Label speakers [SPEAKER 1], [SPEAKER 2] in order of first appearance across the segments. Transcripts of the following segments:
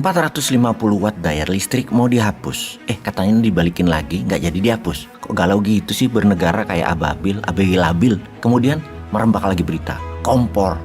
[SPEAKER 1] 450 watt daya listrik mau dihapus. Katanya dibalikin lagi, nggak jadi dihapus. Kok galau gitu sih bernegara kayak ababil, labil. Kemudian merembak lagi berita, kompor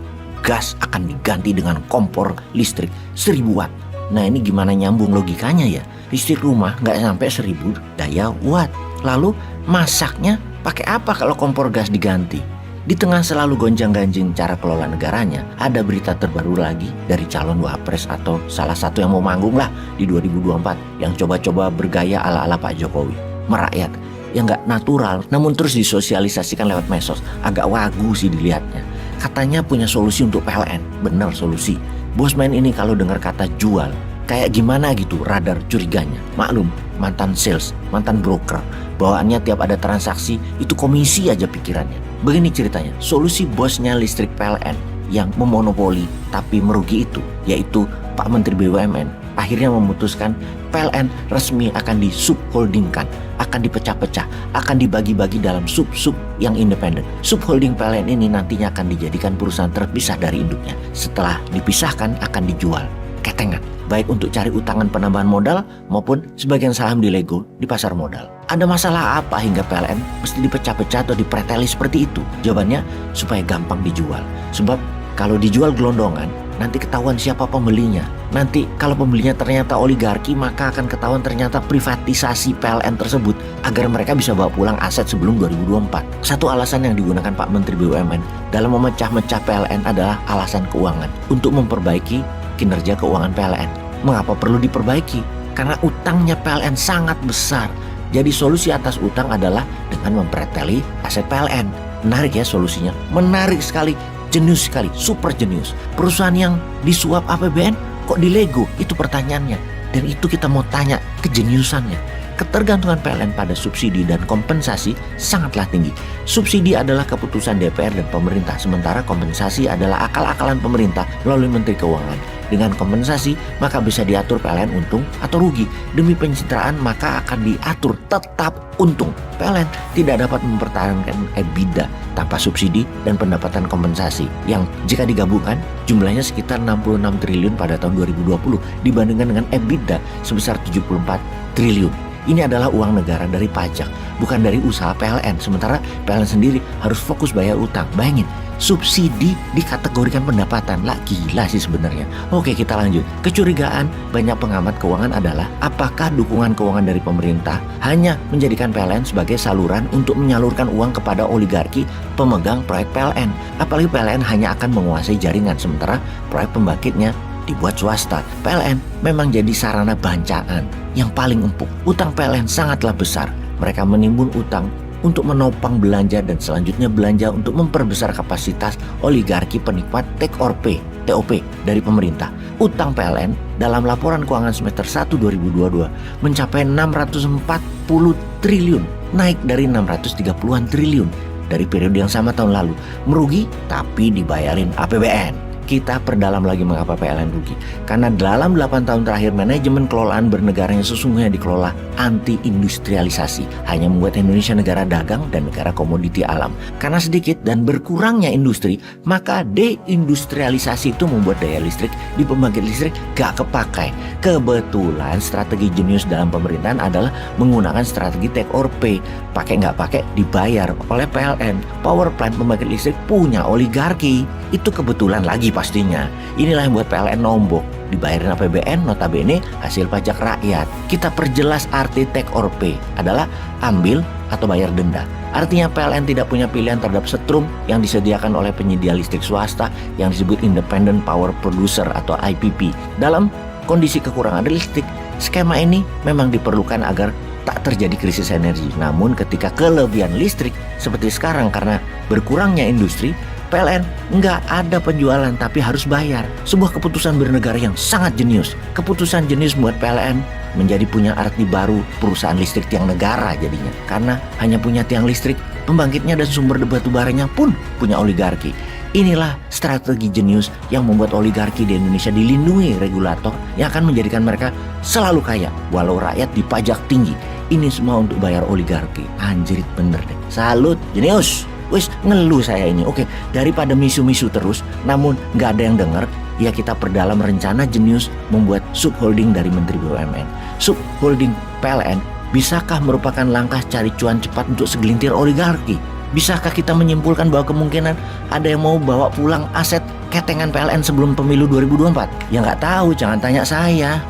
[SPEAKER 1] gas akan diganti dengan kompor listrik 1000 watt. Nah ini gimana nyambung logikanya ya? Listrik rumah nggak sampai 1000 daya watt. Lalu masaknya pakai apa kalau kompor gas diganti? Di tengah selalu gonjang-ganjing cara kelola negaranya, ada berita terbaru lagi dari calon wapres atau salah satu yang mau manggung lah di 2024 yang coba-coba bergaya ala-ala Pak Jokowi. Merakyat yang nggak natural namun terus disosialisasikan lewat medsos. Agak wagu sih dilihatnya. Katanya punya solusi untuk PLN. Bener solusi. Bosman ini kalau dengar kata jual, kayak gimana gitu radar curiganya. Maklum, mantan sales, mantan broker. Bawaannya tiap ada transaksi itu komisi aja pikirannya. Begini ceritanya, solusi bosnya listrik PLN yang memonopoli tapi merugi itu, yaitu Pak Menteri BUMN, akhirnya memutuskan PLN resmi akan disubholdingkan, akan dipecah-pecah, akan dibagi-bagi dalam sub-sub yang independen. Subholding PLN ini nantinya akan dijadikan perusahaan terpisah dari induknya. Setelah dipisahkan akan dijual ketengan, baik untuk cari utangan penambahan modal maupun sebagian saham di Lego di pasar modal. Ada masalah apa hingga PLN mesti dipecah-pecah atau dipreteli seperti itu? Jawabannya supaya gampang dijual. Sebab kalau dijual gelondongan, nanti ketahuan siapa pembelinya. Nanti kalau pembelinya ternyata oligarki, maka akan ketahuan ternyata privatisasi PLN tersebut agar mereka bisa bawa pulang aset sebelum 2024. Satu alasan yang digunakan Pak Menteri BUMN dalam memecah-mecah PLN adalah alasan keuangan untuk memperbaiki kinerja keuangan PLN. Mengapa perlu diperbaiki? Karena utangnya PLN sangat besar. Jadi solusi atas utang adalah dengan mempreteli aset PLN. Menarik ya solusinya, menarik sekali, jenius sekali, super jenius. Perusahaan yang disuap APBN kok di Lego? Itu pertanyaannya. Dan itu kita mau tanya kejeniusannya. Ketergantungan PLN pada subsidi dan kompensasi sangatlah tinggi. Subsidi adalah keputusan DPR dan pemerintah, sementara kompensasi adalah akal-akalan pemerintah melalui Menteri Keuangan. Dengan kompensasi, maka bisa diatur PLN untung atau rugi. Demi pencitraan, maka akan diatur tetap untung. PLN tidak dapat mempertahankan EBITDA tanpa subsidi dan pendapatan kompensasi yang jika digabungkan jumlahnya sekitar 66 triliun pada tahun 2020 dibandingkan dengan EBITDA sebesar 74 triliun. Ini adalah uang negara dari pajak, bukan dari usaha PLN. Sementara PLN sendiri harus fokus bayar utang. Bayangin, subsidi dikategorikan pendapatan. Lah gila sih sebenarnya. Oke, kita lanjut. Kecurigaan banyak pengamat keuangan adalah apakah dukungan keuangan dari pemerintah hanya menjadikan PLN sebagai saluran untuk menyalurkan uang kepada oligarki pemegang proyek PLN. Apalagi PLN hanya akan menguasai jaringan, sementara proyek pembangkitnya dibuat swasta. PLN memang jadi sarana bancaan yang paling empuk. Utang PLN sangatlah besar. Mereka menimbun utang untuk menopang belanja dan selanjutnya belanja untuk memperbesar kapasitas oligarki penikmat take or pay (TOP) dari pemerintah. Utang PLN dalam laporan keuangan semester 1 2022 mencapai 640 triliun, naik dari 630-an triliun dari periode yang sama tahun lalu. Merugi tapi dibayarin APBN. Kita perdalam lagi mengapa PLN rugi. Karena dalam 8 tahun terakhir manajemen kelolaan bernegara yang sesungguhnya dikelola anti-industrialisasi. Hanya membuat Indonesia negara dagang dan negara komoditi alam. Karena sedikit dan berkurangnya industri, maka deindustrialisasi itu membuat daya listrik di pembangkit listrik gak kepakai. Kebetulan strategi jenius dalam pemerintahan adalah menggunakan strategi take or pay. Pakai gak pakai dibayar oleh PLN. Power plant pembangkit listrik punya oligarki. Itu kebetulan lagi pastinya. Inilah yang buat PLN nombok. Dibayarin APBN notabene hasil pajak rakyat. Kita perjelas arti take or pay adalah ambil atau bayar denda. Artinya PLN tidak punya pilihan terhadap setrum yang disediakan oleh penyedia listrik swasta yang disebut Independent Power Producer atau IPP. Dalam kondisi kekurangan listrik, skema ini memang diperlukan agar tak terjadi krisis energi. Namun ketika kelebihan listrik seperti sekarang karena berkurangnya industri, PLN nggak ada penjualan tapi harus bayar. Sebuah keputusan bernegara yang sangat jenius. Keputusan jenius buat PLN menjadi punya arti baru perusahaan listrik tiang negara jadinya. Karena hanya punya tiang listrik, pembangkitnya dan sumber batu baranya pun punya oligarki. Inilah strategi jenius yang membuat oligarki di Indonesia dilindungi regulator yang akan menjadikan mereka selalu kaya walau rakyat dipajak tinggi. Ini semua untuk bayar oligarki. Anjrit bener deh. Salut, jenius. Wis ngeluh saya ini. Oke, daripada misu-misu terus namun nggak ada yang denger, Ya kita perdalam rencana jenius membuat subholding dari Menteri BUMN. Subholding PLN bisakah merupakan langkah cari cuan cepat untuk segelintir oligarki? Bisakah kita menyimpulkan bahwa kemungkinan ada yang mau bawa pulang aset ketengan PLN sebelum pemilu 2024? Ya nggak tahu, jangan tanya saya.